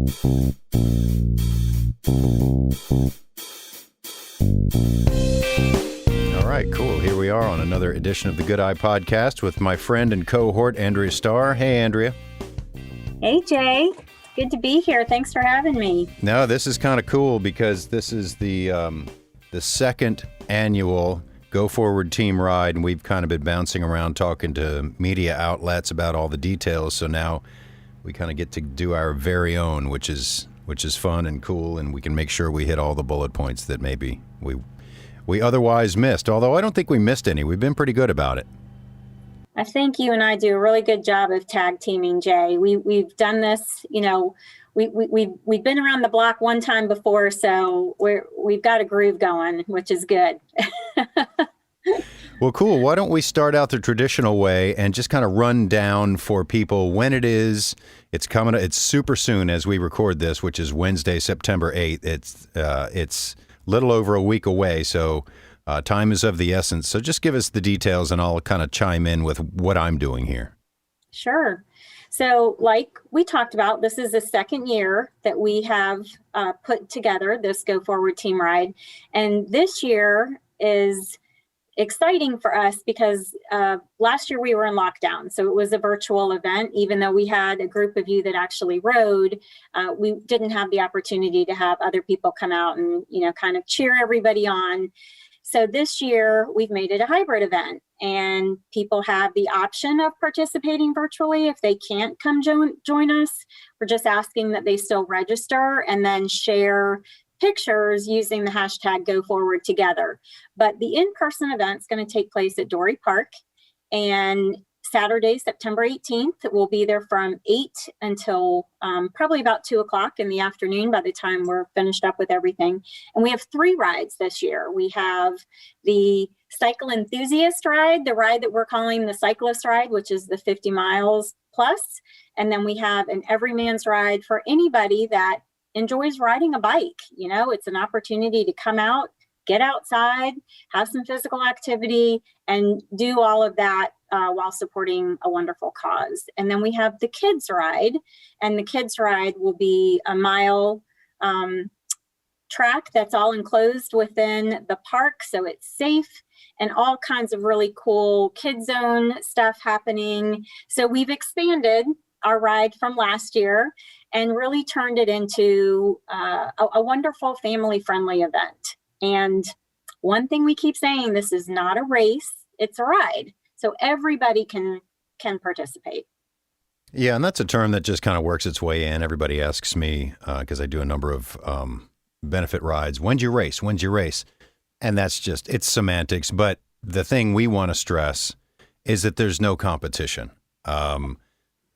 All right, cool. Here we are on another edition of the Good Eye Podcast with my friend and cohort, Andrea Starr. Hey, Andrea. Hey, Jay. Good to be here. Thanks for having me. No, this is kind of cool because this is the second annual Go Forward Team Ride, and we've kind of been bouncing around talking to media outlets about all the details. So now we kind of get to do our very own, which is fun and cool, and we can make sure we hit all the bullet points that maybe we otherwise missed. Although I don't think we missed any. We've been pretty good about it. I think you and I do a really good job of tag teaming, Jay. We've done this, we've been around the block one time before, so we've got a groove going, which is good. Well, cool. Why don't we start out the traditional way and just kind of run down for people when it is. It's coming. It's super soon as we record this, which is Wednesday, September 8th. It's little over a week away, so time is of the essence. So just give us the details, and I'll kind of chime in with what I'm doing here. Sure. So like we talked about, this is the second year that we have put together this Go Forward Team Ride. And this year is exciting for us because last year we were in lockdown. So it was a virtual event. Even though we had a group of you that actually rode, we didn't have the opportunity to have other people come out and, kind of cheer everybody on. So this year we've made it a hybrid event, and people have the option of participating virtually if they can't come join us. We're just asking that they still register and then share pictures using the hashtag Go Forward Together. But the in-person event is going to take place at Dory Park, and Saturday, September 18th, we'll be there from 8 until probably about 2 o'clock in the afternoon by the time we're finished up with everything. And we have 3 rides this year. We have the Cycle Enthusiast Ride, the ride that we're calling the Cyclist Ride, which is the 50 miles plus. And then we have an Everyman's Ride for anybody that enjoys riding a bike. It's an opportunity to come out, get outside, have some physical activity, and do all of that while supporting a wonderful cause. And then we have the Kids Ride, and the Kids Ride will be a mile track that's all enclosed within the park, so it's safe, and all kinds of really cool kid zone stuff happening. So we've expanded our ride from last year and really turned it into a wonderful family-friendly event. And one thing we keep saying, this is not a race, it's a ride. So everybody can participate. Yeah, and that's a term that just kind of works its way in. Everybody asks me, because I do a number of benefit rides, when's your race? When's your race? And that's just, it's semantics. But the thing we want to stress is that there's no competition,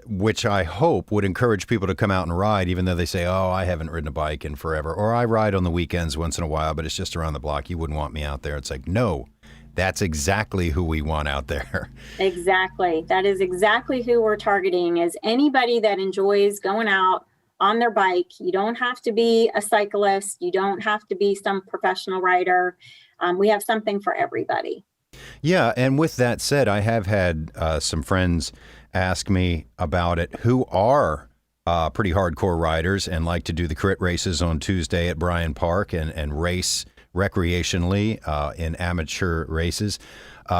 which I hope would encourage people to come out and ride, even though they say, oh, I haven't ridden a bike in forever, or I ride on the weekends once in a while, but it's just around the block. You wouldn't want me out there. It's like, no, that's exactly who we want out there. Exactly. That is exactly who we're targeting, is anybody that enjoys going out on their bike. You don't have to be a cyclist. You don't have to be some professional rider. We have something for everybody. Yeah. And with that said, I have had some friends ask me about it who are pretty hardcore riders and like to do the crit races on Tuesday at Bryan Park and race recreationally in amateur races.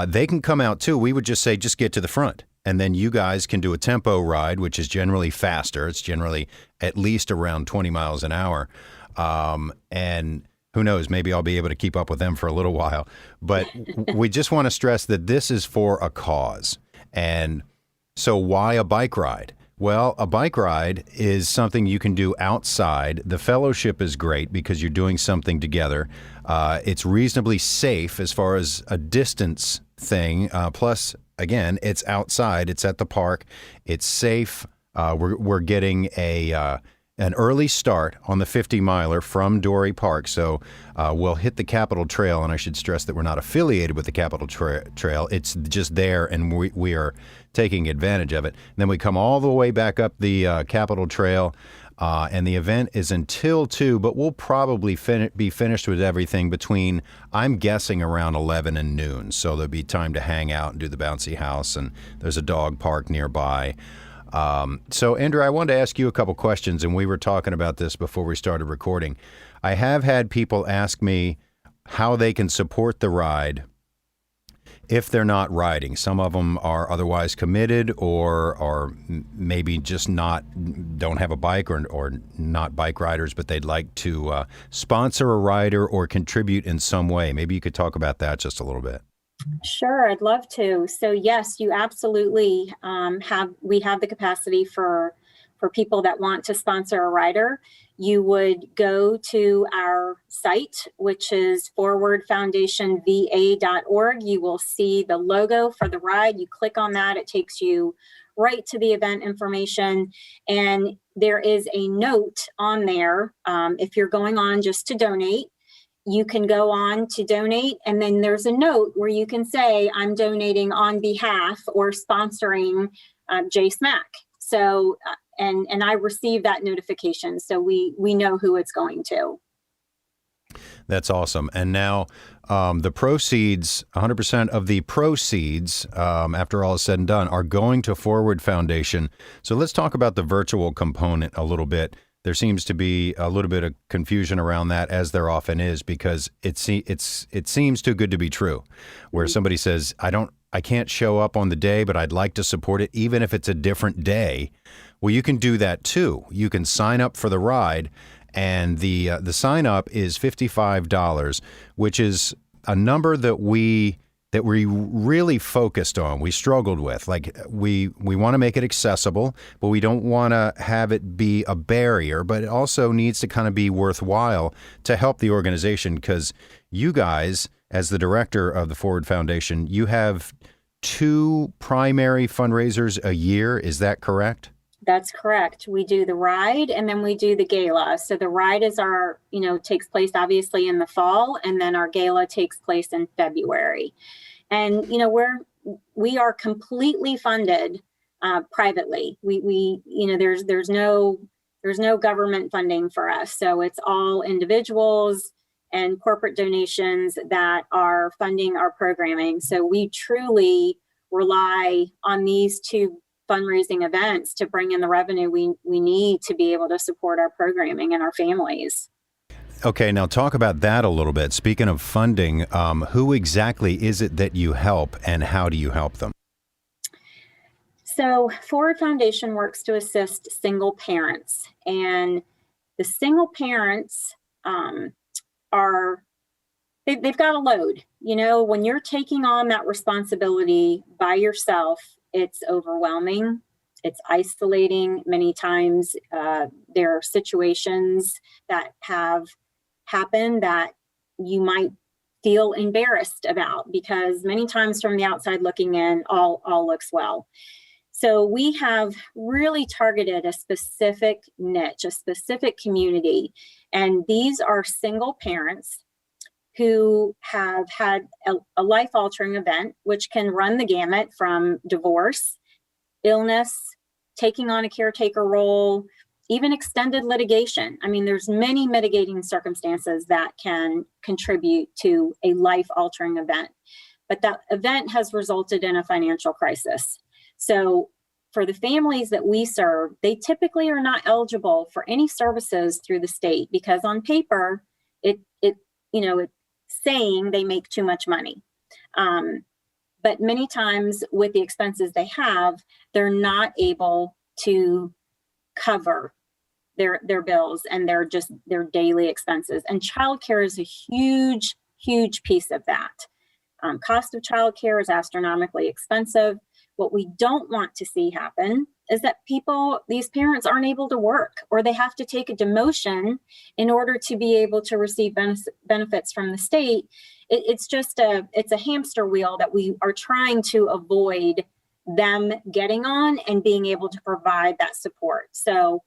They can come out too. We would just say, just get to the front. And then you guys can do a tempo ride, which is generally faster. It's generally at least around 20 miles an hour. And who knows, maybe I'll be able to keep up with them for a little while. But we just want to stress that this is for a cause. And so why a bike ride? Well, a bike ride is something you can do outside. The fellowship is great because you're doing something together. It's reasonably safe as far as a distance thing. Plus, again, it's outside. It's at the park. It's safe. We're getting an early start on the 50 miler from Dory Park. So we'll hit the Capitol Trail, and I should stress that we're not affiliated with the Capitol Trail. It's just there, and we are taking advantage of it. And then we come all the way back up the Capitol Trail, and the event is until 2, but we'll probably be finished with everything between, I'm guessing, around 11 and noon. So there'll be time to hang out and do the bouncy house, and there's a dog park nearby. So, Andrea, I wanted to ask you a couple questions, and we were talking about this before we started recording. I have had people ask me how they can support the ride if they're not riding. Some of them are otherwise committed or maybe just don't have a bike or not bike riders, but they'd like to sponsor a rider or contribute in some way. Maybe you could talk about that just a little bit. Sure, I'd love to. So yes, you absolutely we have the capacity for people that want to sponsor a rider. You would go to our site, which is forwardfoundationva.org. You will see the logo for the ride. You click on that, it takes you right to the event information. And there is a note on there. If you're going on just to donate, you can go on to donate, and then there's a note where you can say, I'm donating on behalf or sponsoring JSmack. So, and I received that notification, so we know who it's going to. That's awesome. And now the proceeds, 100% of the proceeds, after all is said and done, are going to Forward Foundation. So let's talk about the virtual component a little bit. There seems to be a little bit of confusion around that, as there often is, because it seems too good to be true, where somebody says, I can't show up on the day, but I'd like to support it, even if it's a different day. Well, you can do that too. You can sign up for the ride, and the sign up is $55, which is a number that we really focused on. We struggled with. Like, we want to make it accessible, but we don't want to have it be a barrier, but it also needs to kind of be worthwhile to help the organization, because you guys, as the director of the Forward Foundation, you have 2 primary fundraisers a year. Is that correct? That's correct. We do the ride, and then we do the gala. So the ride is takes place obviously in the fall, and then our gala takes place in February. And, we are completely funded privately. There's no government funding for us. So it's all individuals and corporate donations that are funding our programming. So we truly rely on these 2 fundraising events to bring in the revenue we need to be able to support our programming and our families. Okay, now talk about that a little bit. Speaking of funding, who exactly is it that you help, and how do you help them? So Forward Foundation works to assist single parents, and the single parents they've got a load. When you're taking on that responsibility by yourself, it's overwhelming. It's isolating. Many times there are situations that have happened that you might feel embarrassed about, because many times from the outside looking in, all looks well. So we have really targeted a specific niche, a specific community. And these are single parents who have had a life-altering event, which can run the gamut from divorce, illness, taking on a caretaker role, even extended litigation. I mean, there's many mitigating circumstances that can contribute to a life-altering event. But that event has resulted in a financial crisis. So for the families that we serve, they typically are not eligible for any services through the state, because on paper, it's saying they make too much money. But many times with the expenses they have, they're not able to cover their bills and their daily expenses. And childcare is a huge, huge piece of that. Cost of childcare is astronomically expensive. What we don't want to see happen is that these parents aren't able to work, or they have to take a demotion in order to be able to receive benefits from the state. It's a hamster wheel that we are trying to avoid them getting on and being able to provide that support. So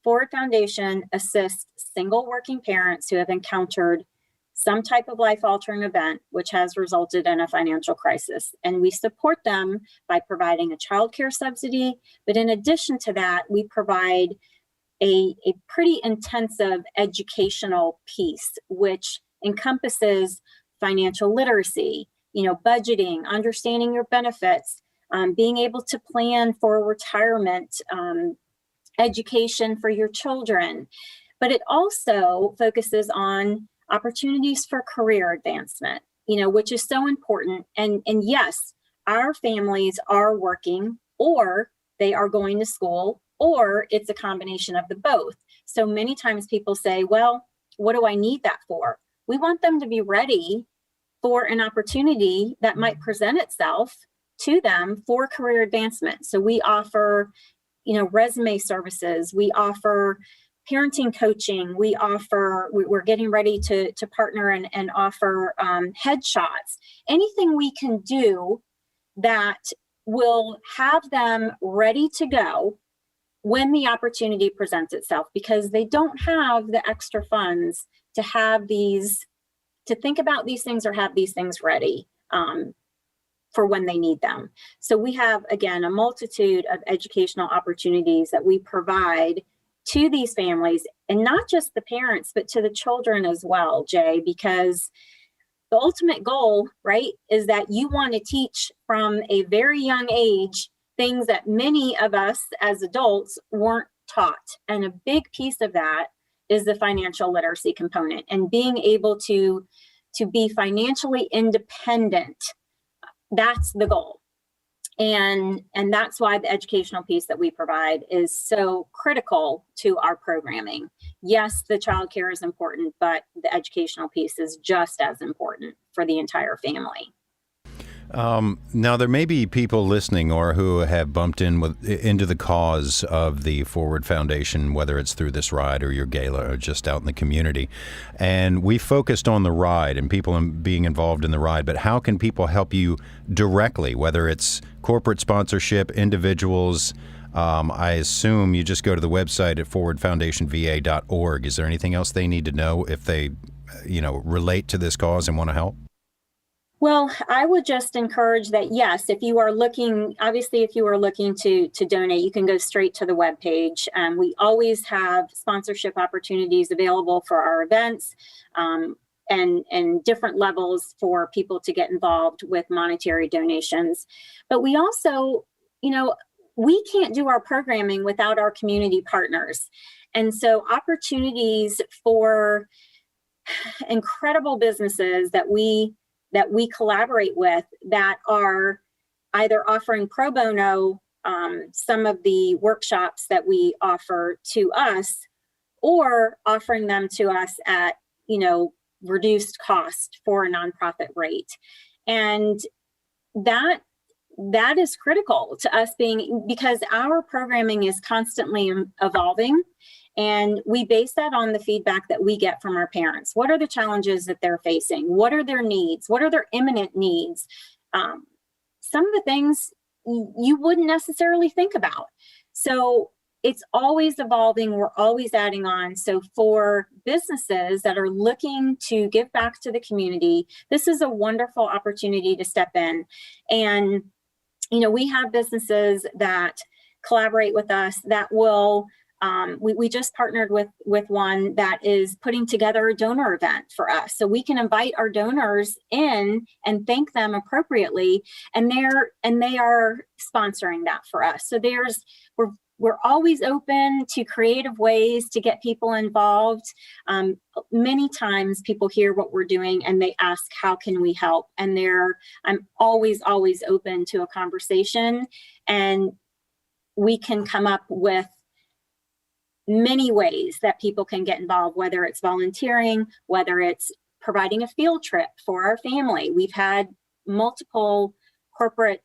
Forward Foundation assists single working parents who have encountered some type of life-altering event which has resulted in a financial crisis. And we support them by providing a child care subsidy. But in addition to that, we provide a pretty intensive educational piece, which encompasses financial literacy, budgeting, understanding your benefits, being able to plan for retirement, education for your children. But it also focuses on opportunities for career advancement, which is so important. And yes, our families are working, or they are going to school, or it's a combination of the both. So many times people say, well, what do I need that for? We want them to be ready for an opportunity that might present itself to them for career advancement. So we offer, resume services. We offer parenting coaching. We're getting ready to partner and offer headshots. Anything we can do that will have them ready to go when the opportunity presents itself, because they don't have the extra funds to think about these things or have these things ready for when they need them. So we have, again, a multitude of educational opportunities that we provide to these families, and not just the parents, but to the children as well, Jay, because the ultimate goal, right, is that you want to teach from a very young age things that many of us as adults weren't taught. And a big piece of that is the financial literacy component, and being able to be financially independent. That's the goal. And that's why the educational piece that we provide is so critical to our programming. Yes, the childcare is important, but the educational piece is just as important for the entire family. Now, there may be people listening or who have bumped into the cause of the Forward Foundation, whether it's through this ride or your gala or just out in the community. And we focused on the ride and people being involved in the ride, but how can people help you directly, whether it's corporate sponsorship, individuals? I assume you just go to the website at forwardfoundationva.org. Is there anything else they need to know if they, relate to this cause and want to help? Well, I would just encourage that, yes, if you are looking to donate, you can go straight to the webpage. We always have sponsorship opportunities available for our events, and different levels for people to get involved with monetary donations. But we also, we can't do our programming without our community partners. And so opportunities for incredible businesses that we collaborate with that are either offering pro bono some of the workshops that we offer to us, or offering them to us at, reduced cost for a nonprofit rate. And that is critical to us because our programming is constantly evolving. And we base that on the feedback that we get from our parents. What are the challenges that they're facing? What are their needs? What are their imminent needs? Some of the things you wouldn't necessarily think about. So it's always evolving. We're always adding on. So for businesses that are looking to give back to the community, this is a wonderful opportunity to step in. And, we have businesses that collaborate with us that will we just partnered with one that is putting together a donor event for us. So we can invite our donors in and thank them appropriately. And they are sponsoring that for us. So we're always open to creative ways to get people involved. Many times people hear what we're doing and they ask, how can we help? And I'm always open to a conversation, and we can come up with many ways that people can get involved, whether it's volunteering, whether it's providing a field trip for our family. We've had multiple corporate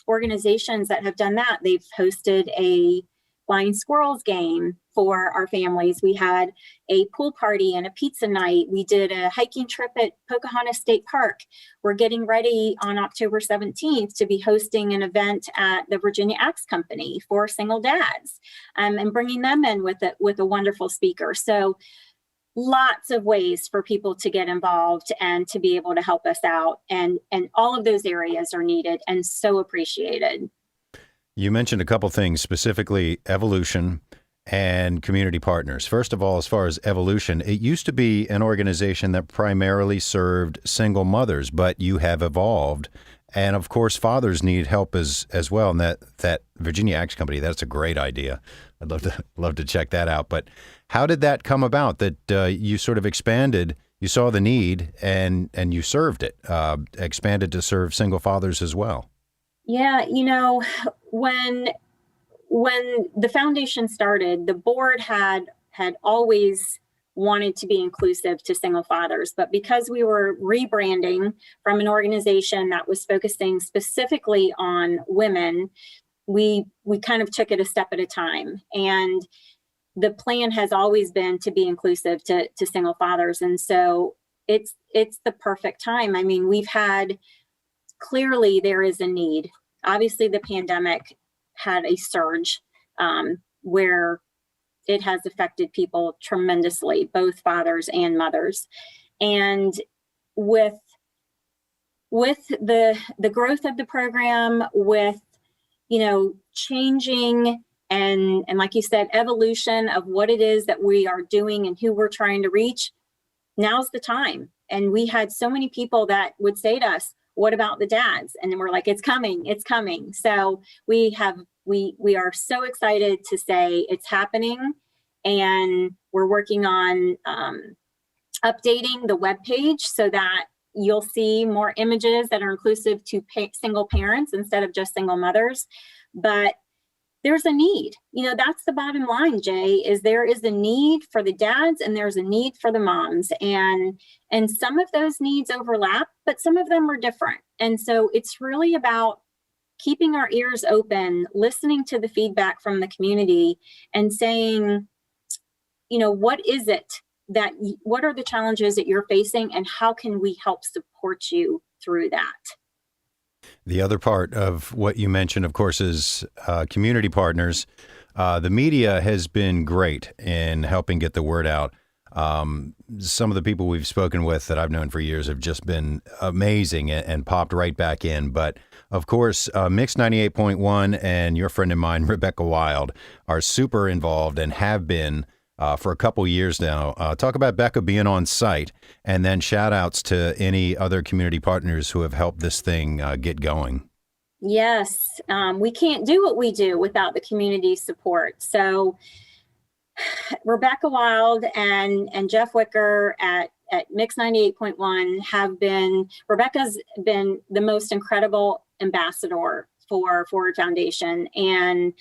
organizations that have done that. They've hosted a blind squirrels game for our families. We had a pool party and a pizza night. We did a hiking trip at Pocahontas State Park. We're getting ready on October 17th to be hosting an event at the Virginia Axe Company for single dads, and bringing them in with a wonderful speaker. So lots of ways for people to get involved and to be able to help us out. And all of those areas are needed and so appreciated. You mentioned a couple things, specifically evolution and community partners. First of all, as far as evolution, it used to be an organization that primarily served single mothers, but you have evolved And of course, fathers need help as well. And that Virginia Axe Company, that's a great idea. I'd love to check that out. But how did that come about? That you sort of expanded, you saw the need, and you served it, expanded to serve single fathers as well. Yeah, when the foundation started, the board had always wanted to be inclusive to single fathers, but because we were rebranding from an organization that was focusing specifically on women, we kind of took it a step at a time. And the plan has always been to be inclusive to single fathers. And so it's the perfect time. I mean, clearly there is a need. Obviously, the pandemic had a surge where it has affected people tremendously, both fathers and mothers. And with the growth of the program, with changing and like you said, evolution of what it is that we are doing and who we're trying to reach, now's the time. And we had so many people that would say to us, what about the dads? And then we're like, it's coming. So we are so excited to say it's happening, and we're working on updating the webpage so that you'll see more images that are inclusive to single parents instead of just single mothers. But there's a need. That's the bottom line, Jay, is there is a need for the dads and there's a need for the moms. And some of those needs overlap, but some of them are different. And so it's really about keeping our ears open, listening to the feedback from the community and saying, what are the challenges that you're facing and how can we help support you through that? The other part of what you mentioned, of course, is community partners. The media has been great in helping get the word out. Some of the people we've spoken with that I've known for years have just been amazing and popped right back in. But of course, Mix 98.1 and your friend of mine, Rebecca Wild, are super involved and have been for a couple years now. Talk about Becca being on site, and then shout outs to any other community partners who have helped this thing get going. Yes, we can't do what we do without the community support. So Rebecca Wild and Jeff Wicker at Mix 98.1 Rebecca's been the most incredible ambassador for Forward Foundation, and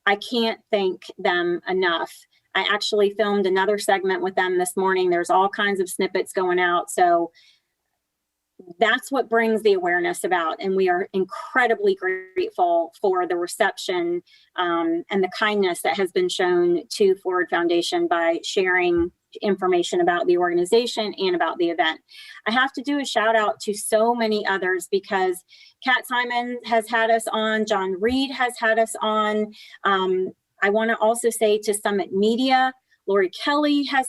I can't thank them enough. I actually filmed another segment with them this morning. There's all kinds of snippets going out. So that's what brings the awareness about. And we are incredibly grateful for the reception and the kindness that has been shown to Forward Foundation by sharing information about the organization and about the event. I have to do a shout out to so many others because Kat Simon has had us on, John Reed has had us on. I want to also say to Summit Media, Lori Kelly has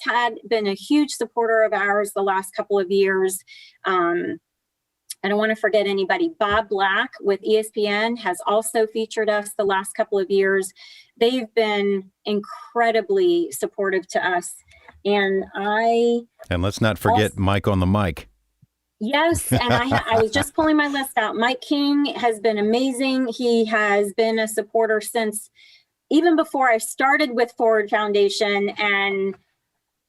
been a huge supporter of ours the last couple of years. I don't want to forget anybody. Bob Black with ESPN has also featured us the last couple of years. They've been incredibly supportive to us. And let's not forget Mike on the mic. Yes, and I was just pulling my list out. Mike King has been amazing. He has been a supporter since even before I started with Forward Foundation, and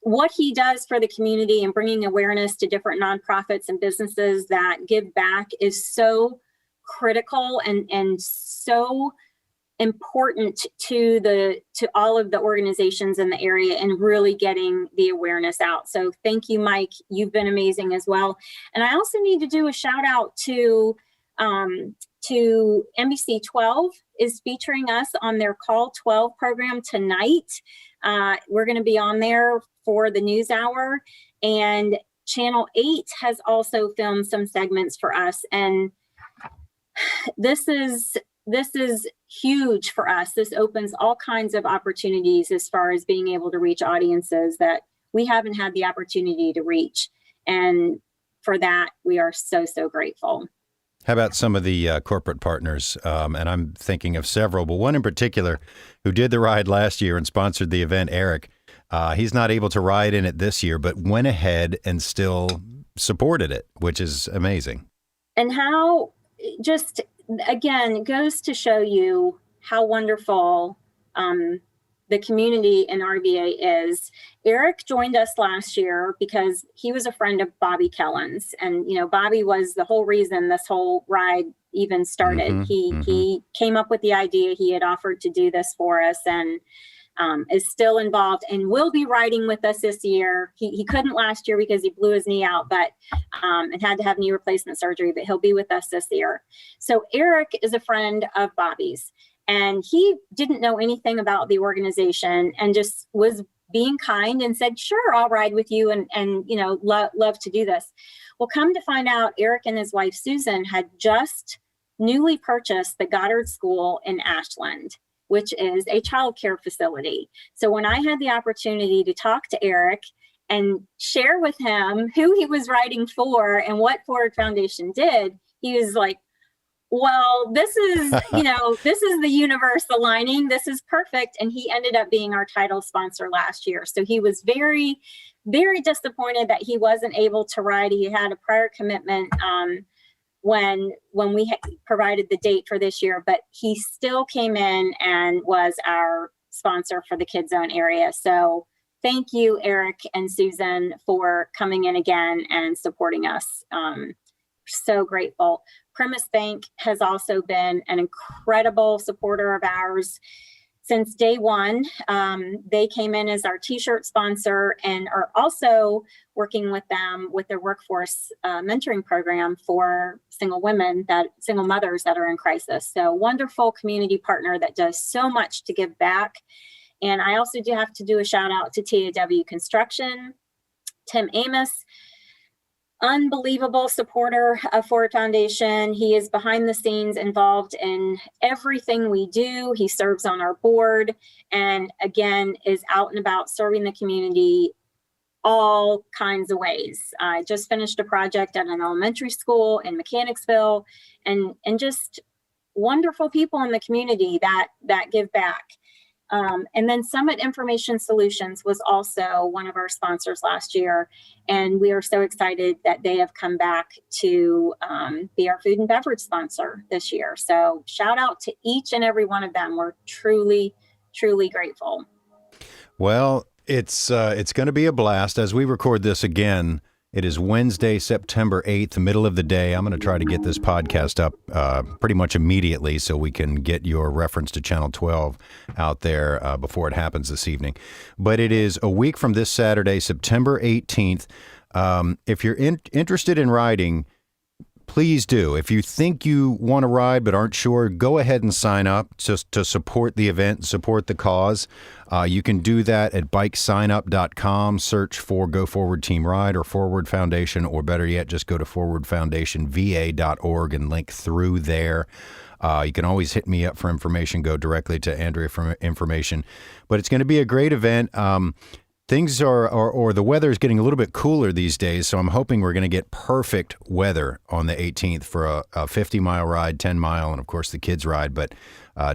what he does for the community and bringing awareness to different nonprofits and businesses that give back is so critical and so important to all of the organizations in the area and really getting the awareness out. So thank you, Mike. You've been amazing as well. And I also need to do a shout out to NBC 12 is featuring us on their Call 12 program tonight. We're going to be on there for the news hour, and Channel 8 has also filmed some segments for us. And this is huge for us. This opens all kinds of opportunities as far as being able to reach audiences that we haven't had the opportunity to reach. And for that, we are so, so grateful. How about some of the corporate partners? And I'm thinking of several, but one in particular who did the ride last year and sponsored the event, Eric. He's not able to ride in it this year, but went ahead and still supported it, which is amazing. And how just, again, goes to show you how wonderful the community in RVA is. Eric joined us last year because he was a friend of Bobby Kellen's. And, Bobby was the whole reason this whole ride even started. He came up with the idea. He had offered to do this for us, and is still involved and will be riding with us this year. He couldn't last year because he blew his knee out, but and had to have knee replacement surgery, but he'll be with us this year. So Eric is a friend of Bobby's, and he didn't know anything about the organization and just was being kind and said, sure, I'll ride with you, and love to do this. Well, come to find out, Eric and his wife, Susan, had just newly purchased the Goddard School in Ashland, which is a childcare facility. So when I had the opportunity to talk to Eric and share with him who he was riding for and what Forward Foundation did, he was like, well, this is, this is the universe aligning. This is perfect. And he ended up being our title sponsor last year. So he was very, very disappointed that he wasn't able to ride. He had a prior commitment when we provided the date for this year, but he still came in and was our sponsor for the Kids Zone area. So thank you, Eric and Susan, for coming in again and supporting us. So grateful. Primus Bank has also been an incredible supporter of ours since day one. They came in as our t-shirt sponsor and are also working with them with their workforce mentoring program for single mothers that are in crisis. So wonderful community partner that does so much to give back. And I also do have to do a shout out to TAW Construction, Tim Amos, unbelievable supporter of Forward Foundation. He is behind the scenes involved in everything we do. He serves on our board and again is out and about serving the community all kinds of ways. I just finished a project at an elementary school in Mechanicsville, and just wonderful people in the community that give back. And then Summit Information Solutions was also one of our sponsors last year. And we are so excited that they have come back to be our food and beverage sponsor this year. So shout out to each and every one of them. We're truly, truly grateful. Well, it's going to be a blast as we record this again. It is Wednesday, September 8th, middle of the day. I'm going to try to get this podcast up pretty much immediately so we can get your reference to Channel 12 out there before it happens this evening. But it is a week from this Saturday, September 18th. If you're interested in riding, please do. If you think you want to ride but aren't sure, go ahead and sign up just to support the event, support the cause. You can do that at bikesignup.com. Search for Go Forward Team Ride or Forward Foundation, or better yet, just go to forwardfoundationva.org and link through there. You can always hit me up for information. Go directly to Andrea for information. But it's going to be a great event. Things or the weather is getting a little bit cooler these days, so I'm hoping we're going to get perfect weather on the 18th for a 50-mile ride, 10-mile, and of course the kids ride. But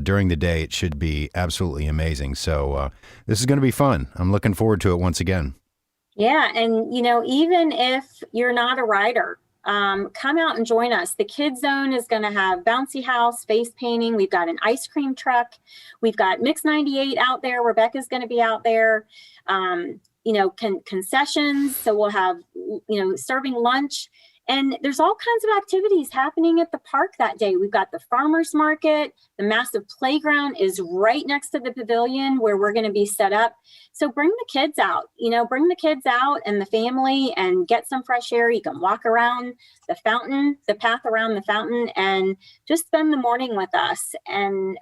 during the day, it should be absolutely amazing. So this is going to be fun. I'm looking forward to it once again. Yeah, and even if you're not a rider, come out and join us. The Kids Zone is going to have bouncy house, face painting. We've got an ice cream truck. We've got Mix 98 out there. Rebecca's going to be out there. Concessions. So we'll have, serving lunch. And there's all kinds of activities happening at the park that day. We've got the farmers market. The massive playground is right next to the pavilion where we're going to be set up. So bring the kids out, bring the kids out and the family and get some fresh air. You can walk around the fountain, the path around the fountain, and just spend the morning with us. And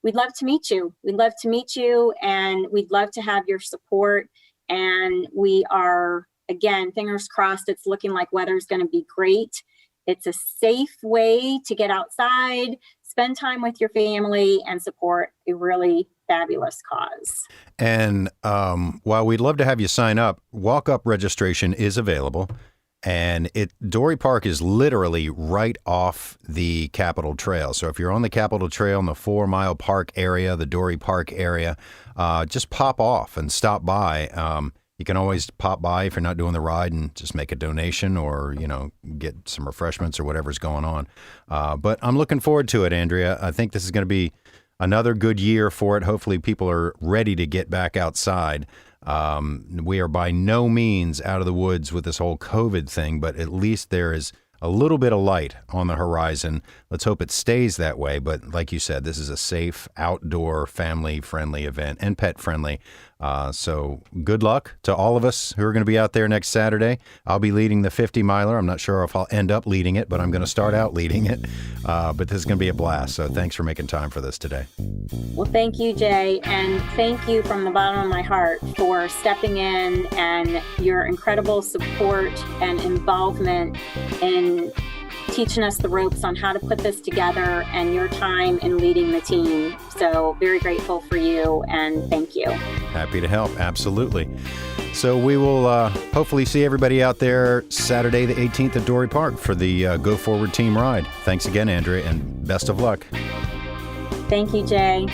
we'd love to meet you. We'd love to meet you, and we'd love to have your support. And we are, again, fingers crossed, it's looking like weather's going to be great. It's a safe way to get outside, spend time with your family, and support a really fabulous cause. And while we'd love to have you sign up, walk-up registration is available. And Dory Park is literally right off the Capitol Trail. So if you're on the Capitol Trail in the 4 Mile Park area, the Dory Park area, just pop off and stop by. you can always pop by if you're not doing the ride and just make a donation or, get some refreshments or whatever's going on. But I'm looking forward to it, Andrea. I think this is going to be another good year for it. Hopefully people are ready to get back outside. We are by no means out of the woods with this whole COVID thing, but at least there is a little bit of light on the horizon. Let's hope it stays that way. But like you said, this is a safe, outdoor, family-friendly event and pet-friendly. So good luck to all of us who are going to be out there next Saturday. I'll be leading the 50-miler. I'm not sure if I'll end up leading it, but I'm going to start out leading it. But this is going to be a blast. So thanks for making time for this today. Well, thank you, Jay. And thank you from the bottom of my heart for stepping in and your incredible support and involvement in teaching us the ropes on how to put this together and your time in leading the team. So very grateful for you and thank you. Happy to help. Absolutely. So we will hopefully see everybody out there Saturday the 18th at Dory Park for the Go Forward Team Ride. Thanks again, Andrea, and best of luck. Thank you, Jay.